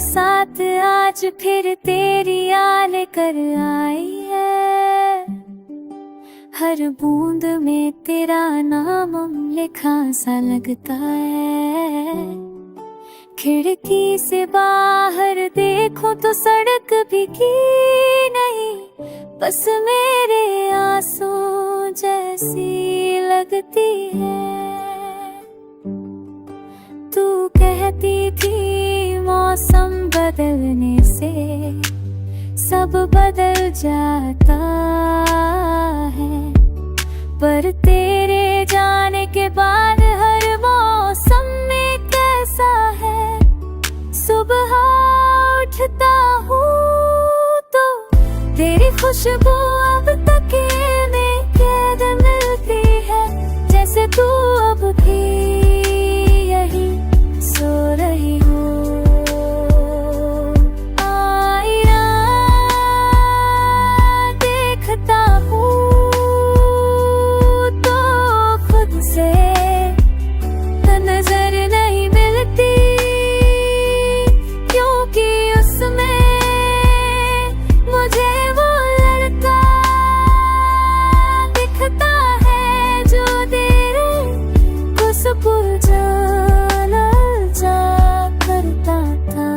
बरसात आज फिर तेरी याद कर आई है, हर बूंद में तेरा नाम लिखा सा लगता है। खिड़की से बाहर देखो तो सड़क भीगी नहीं, बस मेरे आंसू जैसी लगती है। तू कहती थी मौसम बदलने से सब बदल जाता है, पर तेरे जाने के बाद हर मौसम में कैसा है। सुबह उठता हूँ तो तेरी खुशबू अब तक में कैद मिलती है, जैसे तू अब भी यही सो रही हो। आईना देखता हूँ तो खुद से नजर नहीं मिलती, क्योंकि उसमें मुझे वो लड़का दिखता है जो तेरे को सुपुर्द करता था।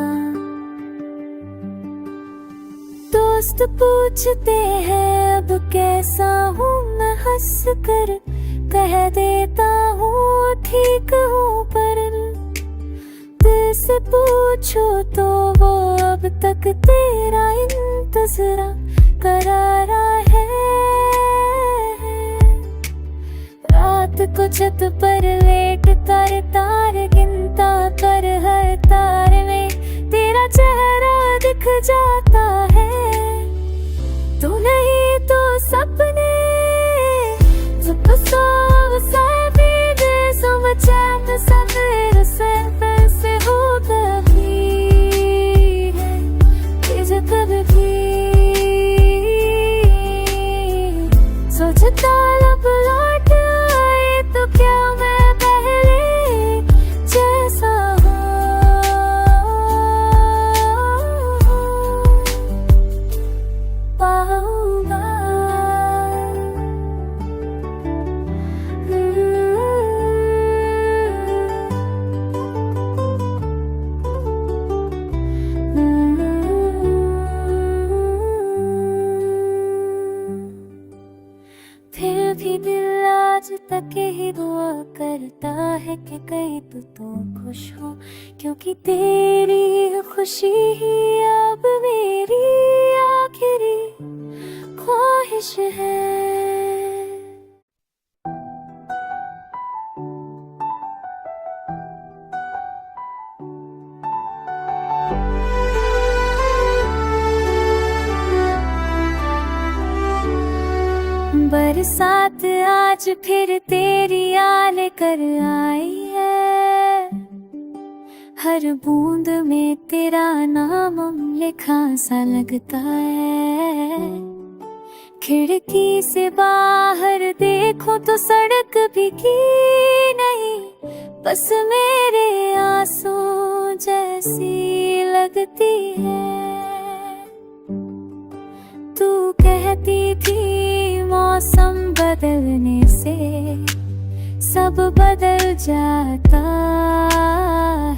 दोस्त पूछते हैं अब कैसा हूँ, मैं हंस कर कह देता हूँ ठीक हूँ, पर दिल से पूछो तो वो अब तक तेरा इंतज़ार करा रहा है। रात को छत पर लेट कर तार गिनता, कर हर तार में तेरा चेहरा दिख जाता है। तू नहीं तो सपने चैन सवेर से पैसे हो कभी है कभी भी सोचता लब लौट आए तो क्या मैं पहले जैसा पाऊंगा। फिर भी दिल आज तक ही दुआ करता है कि कहीं तो खुश हो, क्योंकि तेरी खुशी ही अब मेरी आखिरी ख्वाहिश है। बरसात आज फिर तेरी याद कर आई है, हर बूंद में तेरा नाम लिखा सा लगता है। खिड़की से बाहर देखो तो सड़क भीगी नहीं, बस मेरे आंसू जैसी लगती है। तू कहती थी मौसम बदलने से सब बदल जाता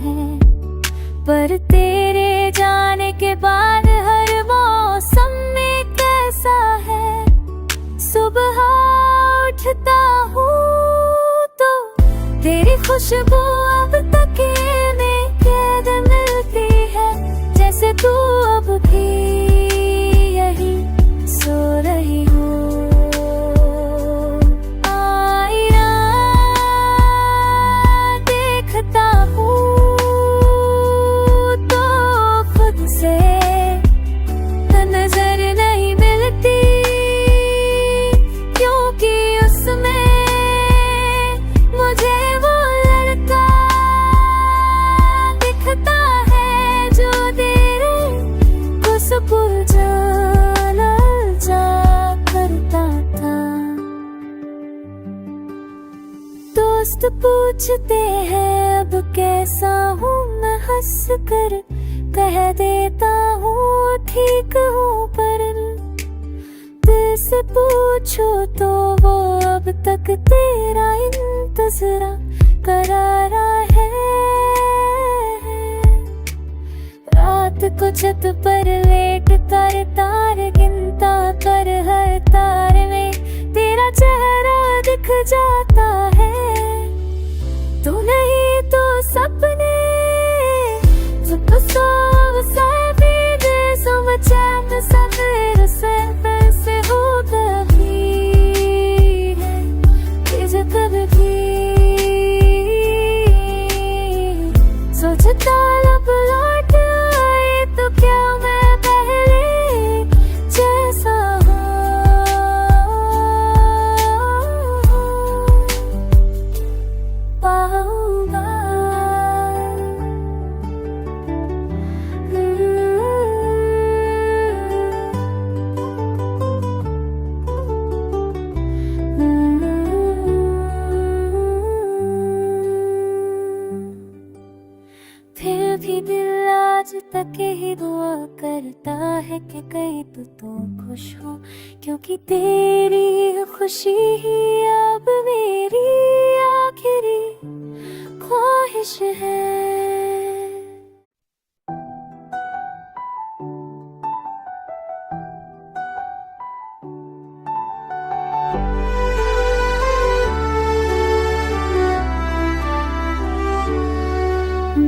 है, पर तेरे जाने के बाद हर मौसम में कैसा है। सुबह उठता हूँ तो तेरी खुशबू अब तक में कैद मिलती है, जैसे तू अब भी यही सो रही हो। आईना देखता हूँ तो खुद से नजर नहीं मिलती, क्योंकि उसमें मुझे वो लड़का दिखता है जो तेरे को सुपुर्द करता था। दोस्त पूछते हैं अब कैसा हूँ, मैं हंस कर कह देता हूँ ठीक हूँ, पर दिल से पूछो तो वो अब तक तेरा इंतज़ार करारा है। रात को छत पर लेट कर तार गिनता, कर हर तार में तेरा चेहरा दिख जाता है। तू नहीं तो सपने तो सब दे चैन सवेर से पैसे हो कभी है कि जो कभी सोचता लब लौट आए तो क्या मैं पहले जैसा पाऊंगा। फिर भी दिल आज तक ही दुआ करता है कि कहीं तू खुश हो, क्योंकि तेरी खुशी ही अब मेरी आखिरी ख्वाहिश है।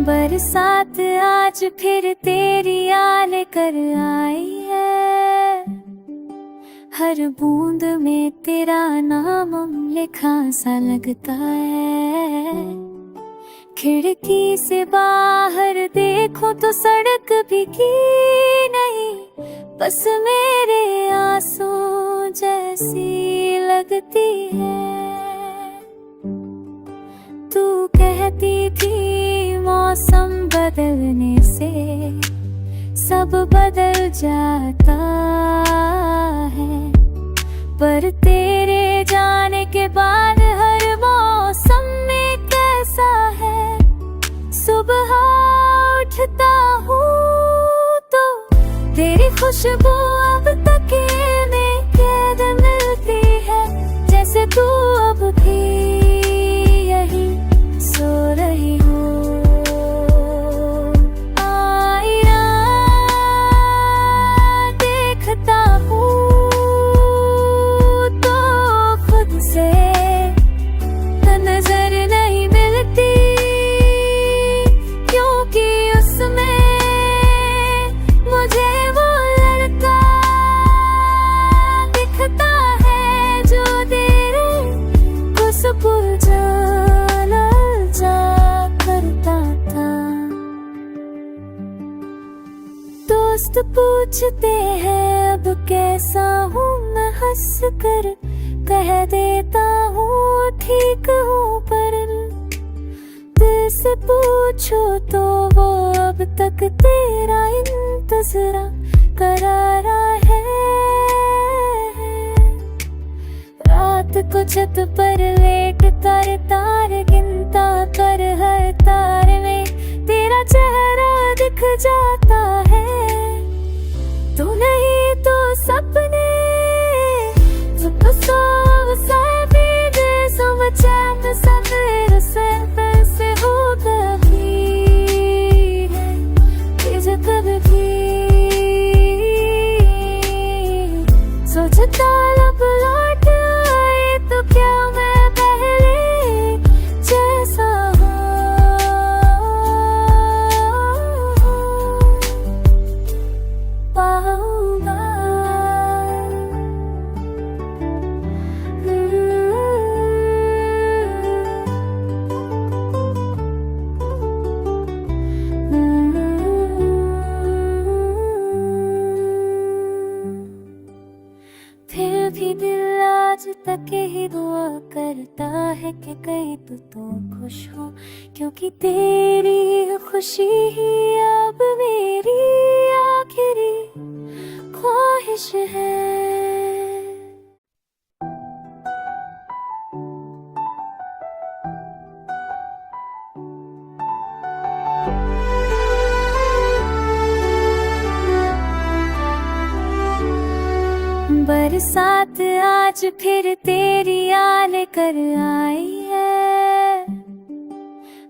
बरसात आज फिर तेरी याद कर आई है, हर बूंद में तेरा नाम लिखा सा लगता है। खिड़की से बाहर देखो तो सड़क भीगी नहीं, बस मेरे आंसू जैसी लगती है। तू कहती थी मौसम बदलने से सब बदल जाता है, पर तेरे जाने के बाद हर मौसम में कैसा है। सुबह उठता हूँ तो तेरी खुशबू अब तक में कैद मिलती है, जैसे तू अब भी यही सो रही हो। आईना देखता हूँ तो खुद से नजर नहीं मिलती, क्योंकि उसमें मुझे वो लड़का दिखता है जो तेरे को सुलझा करता था। दोस्त पूछते हैं अब कैसा हूँ, मैं हंस कर कह देता हूँ ठीक हूँ, पर दिल से पूछो तो वो अब तक तेरा इंतज़ार करारा है। रात को छत पर लेट कर तार गिनता, कर हर तार में तेरा चेहरा दिख जाता है। तू नहीं तो सपने तो सब दे चैन सवेर से पैसे हो कभी है कि जो कभी सोचता लब लौट आए तो क्या मैं पहले जैसा पाऊंगा। फिर भी दिल आज तक ही दुआ करता है कि कहीं तू खुश हो, क्योंकि तेरी खुशी ही अब मेरी आखिरी ख्वाहिश है। बरसात आज फिर तेरी याद कर आई है,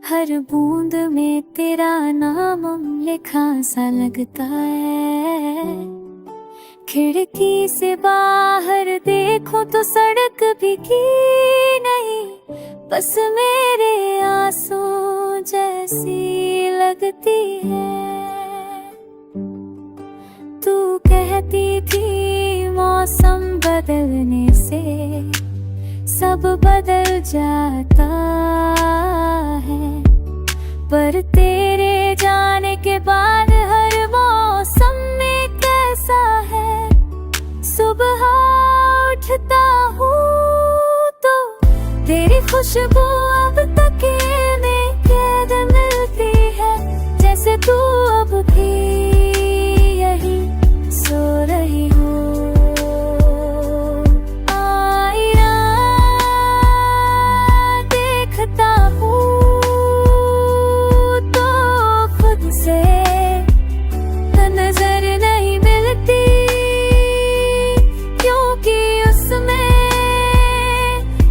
हर बूंद में तेरा नाम लिखा सा लगता है। खिड़की से बाहर देखो तो सड़क भीगी नहीं, बस मेरे आंसू जैसी लगती है। तू कहती थी मौसम बदलने से सब बदल जाता है, पर तेरे जाने के बाद हर मौसम में कैसा है। सुबह उठता हूँ तो तेरी खुशबू अब तक में कैद मिलती है, जैसे तू अब भी यही सो रही हो। आईना देखता हूँ तो खुद से नजर नहीं मिलती, क्योंकि उसमें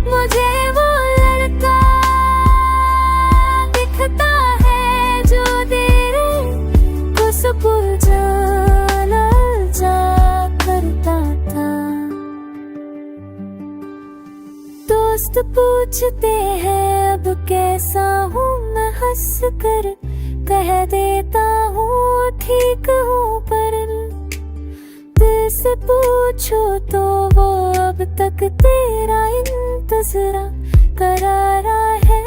मुझे वो लड़का दिखता है जो तेरे को सुकून जा करता था। दोस्त पूछते हैं अब कैसा हूँ, मैं हंस कर कह देता हूँ ठीक हूँ, पर दिल से पूछो तो वो अब तक तेरा इंतज़ार करारा है।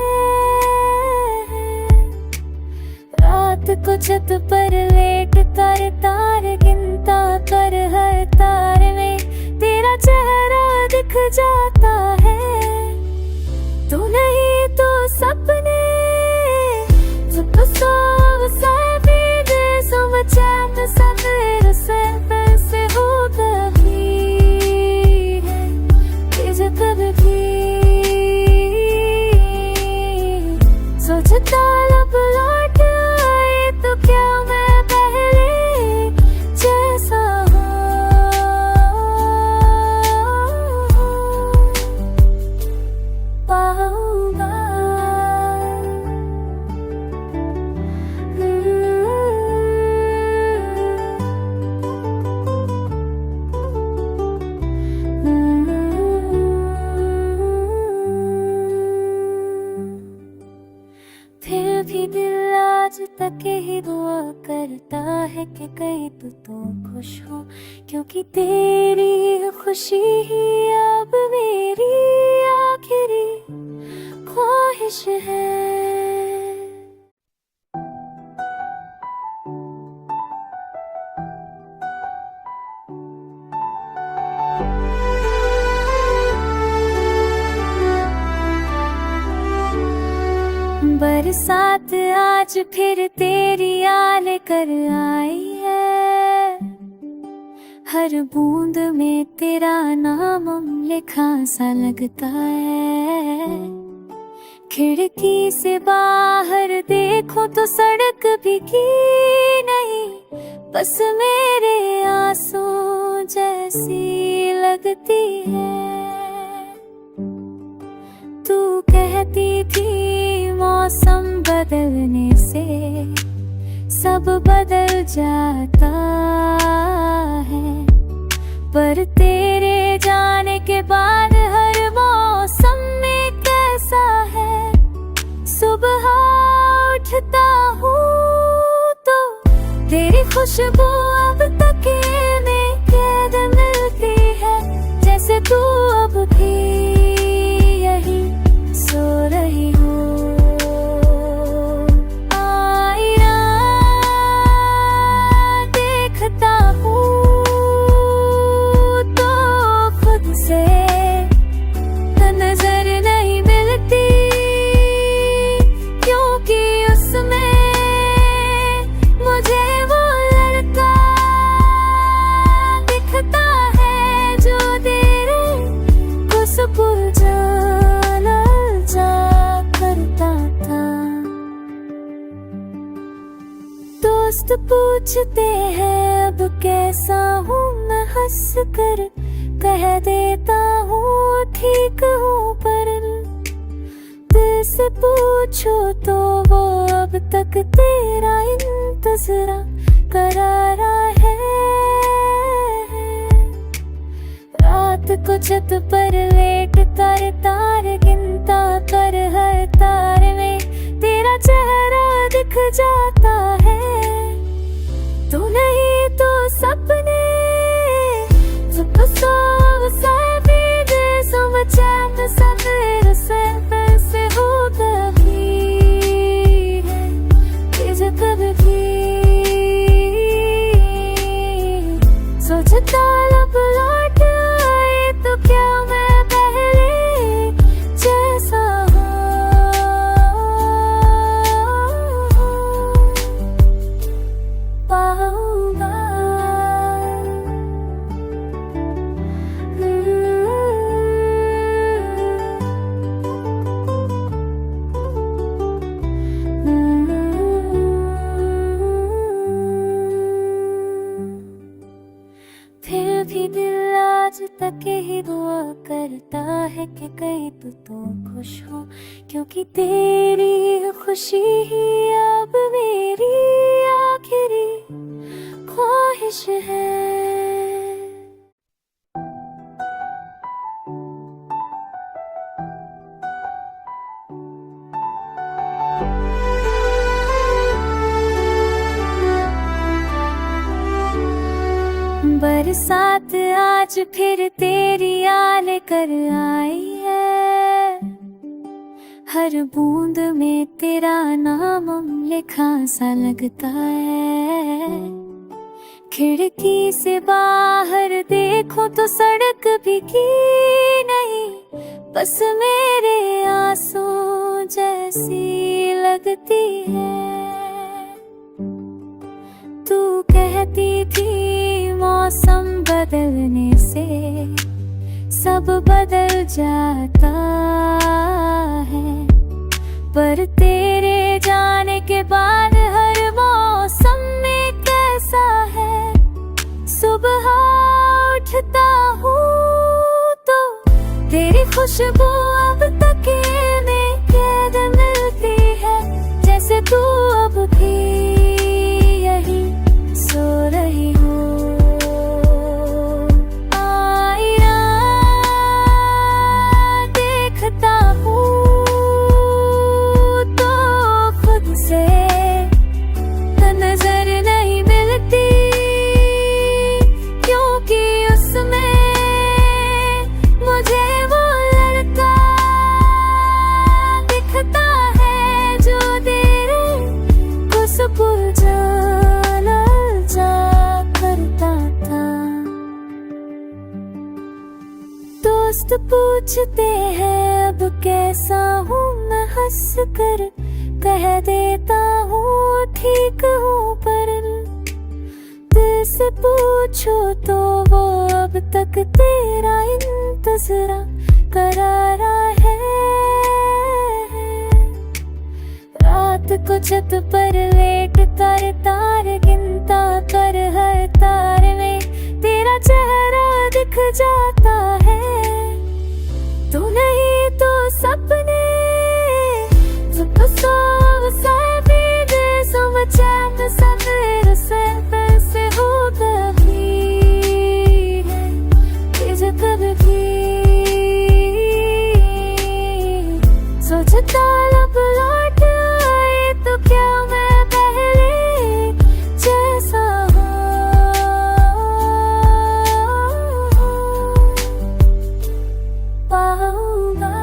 रात को छत पर लेट कर तार गिनता कर हर तार में तेरा चेहरा दिख जाता है। तू नहीं तो सपने तो सब चैन सवेर से पैसे हो कभी है तुझे कभी सोचता लब लौट आए तो क्या मैं पहले जैसा पाऊंगा। फिर भी दिल आज तक ही दुआ करता है कि कहीं तो खुश हो, क्योंकि तेरी खुशी ही अब मेरी आखिरी ख्वाहिश है। बरसात आज फिर तेरी याद कर आई है, हर बूंद में तेरा नाम लिखा सा लगता है। खिड़की से बाहर देखो तो सड़क भीगी नहीं, बस मेरे आंसू जैसी लगती है। तू कहती थी मौसम बदलने से सब बदल जाता है, पर तेरे जाने के बाद हर मौसम में कैसा है। सुबह उठता हूँ तो तेरी खुशबू अब तक में कैद मिलती है, जैसे तू अब भी यही सो रही हो। आईना देखता हूँ तो खुद से नजर नहीं मिलती, क्योंकि उसमें मुझे वो लड़का दिखता है जो तेरे को सुकून जा करता था। दोस्त पूछते हैं अब कैसा हूँ, मैं हंस कर कह देता हूँ ठीक हूँ, पर दिल से पूछो तो वो अब तक तेरा इंतज़ार करारा है। रात को छत पर लेट कर तार गिनता कर हर तार में तेरा चेहरा दिख जाता है। तू नहीं तो सपने तो सब भी समझैन सवेर से पैसे हो कभी है तेज कभी सोचता लब लौट आए तो क्या मैं पहले जैसा पाऊंगा। फिर भी दिल आज तक ही दुआ करता है कि कहीं तो खुश हो, क्योंकि तेरी खुशी ही अब मेरी आखिरी ख्वाहिश है। बरसात आज फिर तेरी याद कर आई है, हर बूंद में तेरा नाम लिखा सा लगता है। खिड़की से बाहर देखो तो सड़क भीगी नहीं, बस मेरे आंसू जैसी लगती है। तू कहती थी मौसम बदलने से सब बदल जाता है, पर तेरे जाने के बाद हर मौसम में कैसा है। सुबह उठता हूँ तो तेरी खुशबू अब तक में कैद मिलती है, जैसे तू अब भी यही सो रही हो। आईना देखता हूँ तो खुद से नजर नहीं मिलती, क्योंकि उसमें मुझे वो लड़का दिखता है जो तेरे को सुपुर जाना जा करता था। दोस्त पूछते हैं अब कैसा हूँ, मैं हंस कर कह देता हूँ ठीक हूँ, पर दिल से पूछो तो वो अब तक तेरा इंतज़ार करारा है। रात को छत पर लेट कर तार गिनता कर हर तार में तेरा चेहरा दिख जाता है। तू नहीं तो सपने तो सब भी समझैन सवेर से पैसे हो कभी है तेज कभी सोचता लब लौट आए तो क्या मैं पहले जैसा पाऊंगा।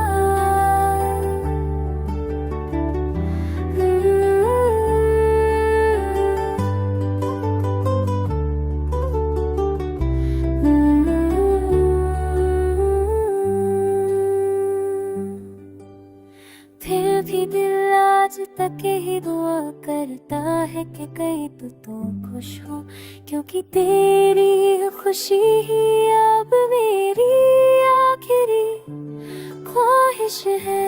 फिर भी दिल आज तक ही दुआ करता है कि कहीं तो खुश हो, क्योंकि तेरी खुशी ही अब मेरी आखिरी ख्वाहिश है।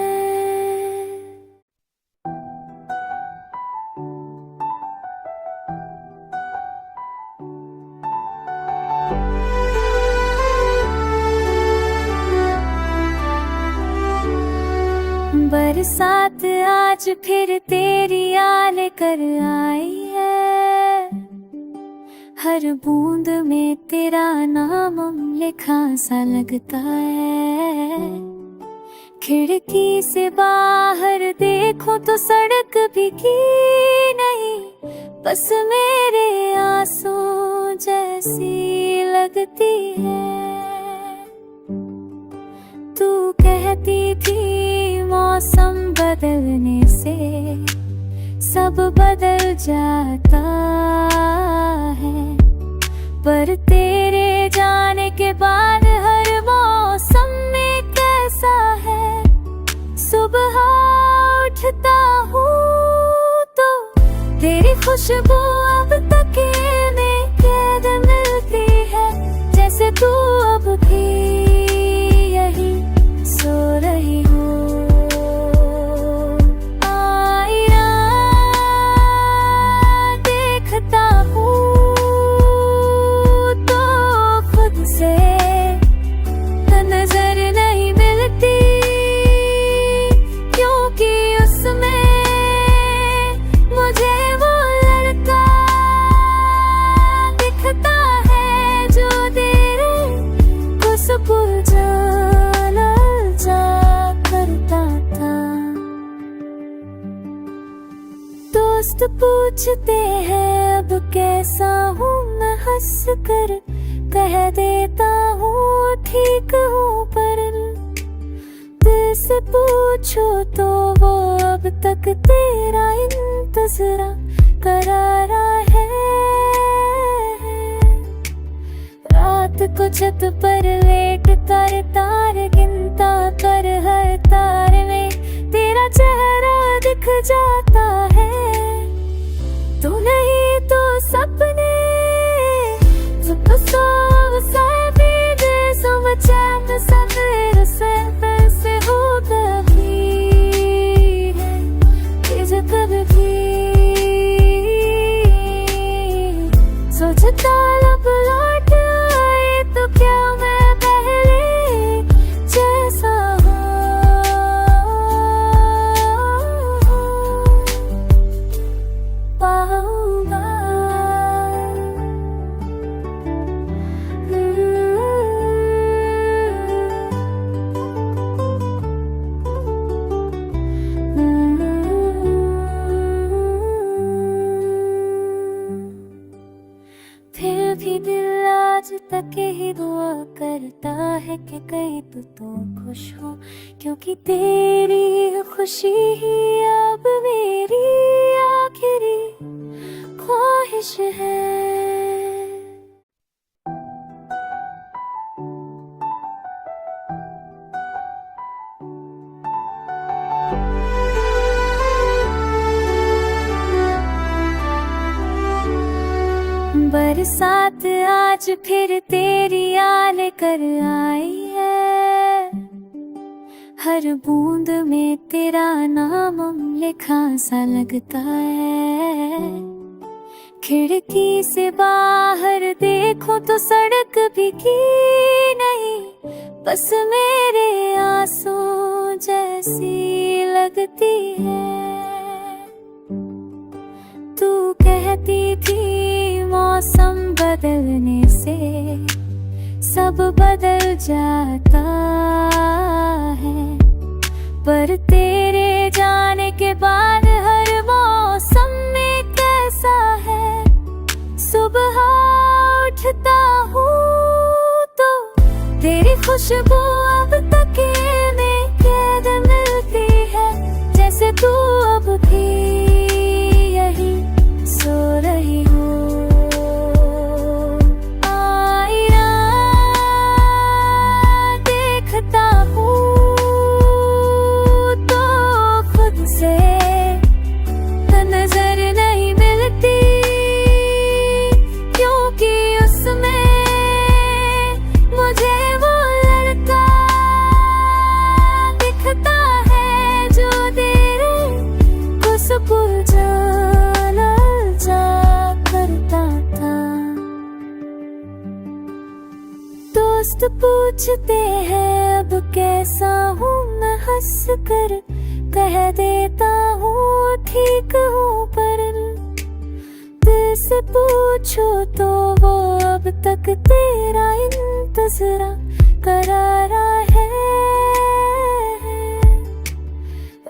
बरसात आज फिर तेरी याद कर आई है, हर बूंद में तेरा नाम लिखा सा लगता है। खिड़की से बाहर देखो तो सड़क भीगी नहीं, बस मेरे आंसू जैसी लगती है। तू कहती थी मौसम बदलने से सब बदल जाता है, पर तेरे जाने के बाद हर मौसम में कैसा है। सुबह उठता हूँ तो तेरी खुशबू अब तक में कैद मिलती है, जैसे तू अब भी यही सो रही हो। आईना देखता हूँ तो खुद से नजर नहीं मिलती, क्योंकि उसमें मुझे वो लड़का दिखता है जो तेरे को सुपुर जा करता था। दोस्त पूछते हैं अब कैसा हूँ, मैं हंस कर कह देता हूँ ठीक हूँ, पर दिल से पूछो तो वो अब तक तेरा इंतज़ार करारा है। रात को छत पर लेट कर तार गिनता कर हर तार में तेरा चेहरा दिख जाता है। तू नहीं तो सपने जो सो चैन सवेर से पैसे हो कभी है कि जो कभी सोचता लब लौट आए तो क्या मैं पहले जैसा पाऊंगा। फिर भी दिल आज तक ही दुआ करता है कि कहीं तो खुश हो, क्योंकि तेरी खुशी ही अब मेरी आखिरी ख्वाहिश है। बरसात आज फिर तेरी याद कर आई है, हर बूंद में तेरा नाम लिखा सा लगता है। खिड़की से बाहर देखो तो सड़क भीगी नहीं, बस मेरे आंसू जैसी लगती है। तू कहती थी मौसम बदलने से सब बदल जाता है, पर तेरे जाने के बाद हर मौसम में कैसा है। सुबह उठता हूँ तो तेरी खुशबू अब तक में कैद मिलती है, जैसे तू अब भी यही सो रही हो। आईना देखता हूँ तो खुद से नजर नहीं मिलती, क्योंकि उसमें मुझे वो लड़का दिखता है जो तेरे को सुपुर जा करता था। दोस्त पूछते हैं अब कैसा हूँ, मैं हंस कर कह देता हूँ ठीक हूँ, पर दिल से पूछो तो वो अब तक तेरा इंतज़ार करारा है।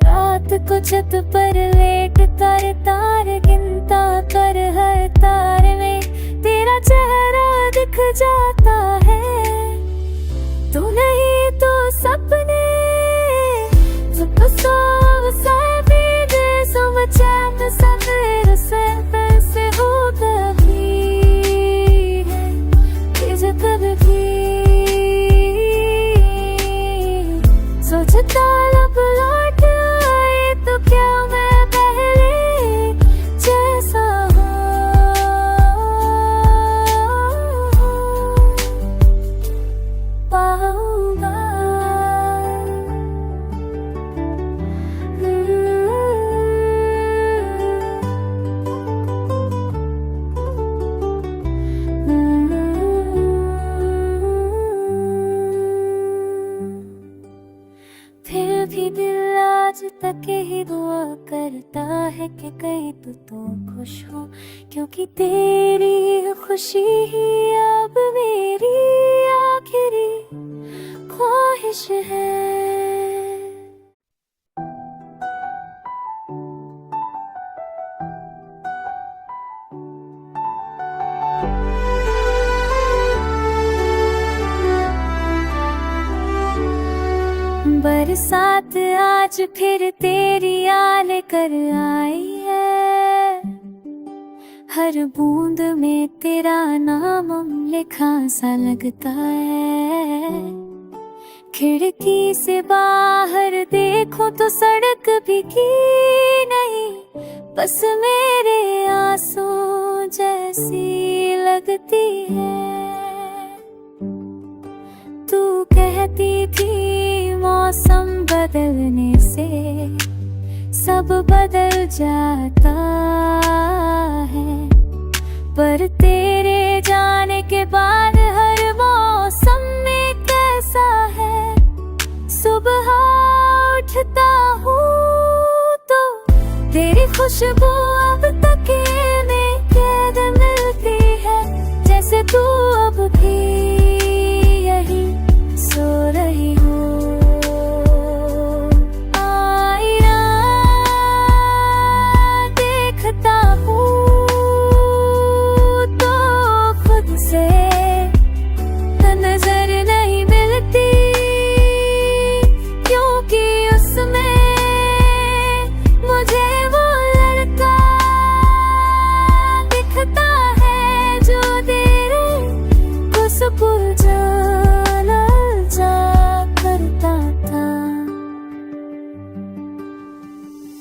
रात को छत पर लेट कर तार गिनता कर, हर तार में तेरा चेहरा दिख जाता है। तू नहीं तो सपने चैन सवेर से पैसे हो कभी है कभी सोचता लब लौट आए तो क्या मैं पहले जैसा पाऊंगा। फिर भी दिल आज तक ही दुआ करता है कि कहीं तो खुश हो, क्योंकि तेरी खुशी ही अब मेरी आखिरी ख्वाहिश है। बरसात आज फिर तेरी याद कर आई है, हर बूंद में तेरा नाम लिखा सा लगता है। खिड़की से बाहर देखो तो सड़क भीगी नहीं, बस मेरे आंसू जैसी लगती है। तू कहती थी मौसम बदलने से सब बदल जाता है, पर तेरे जाने के बाद हर मौसम में कैसा है। सुबह उठता हूँ तो तेरी खुशबू अब तक में कैद मिलती है, जैसे तू अब भी यही सो रही हो।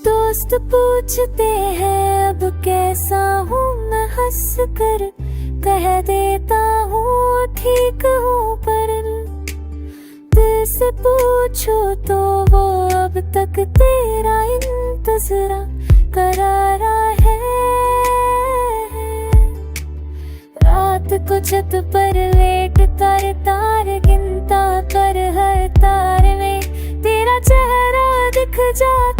दोस्त पूछते हैं अब कैसा हूँ, मैं हंस कर कह देता हूँ ठीक हूँ, पर दिल से पूछो तो वो अब तक तेरा इंतज़ार करारा है। रात को छत पर लेट कर तार गिनता कर, हर तार में तेरा चेहरा दिख जाता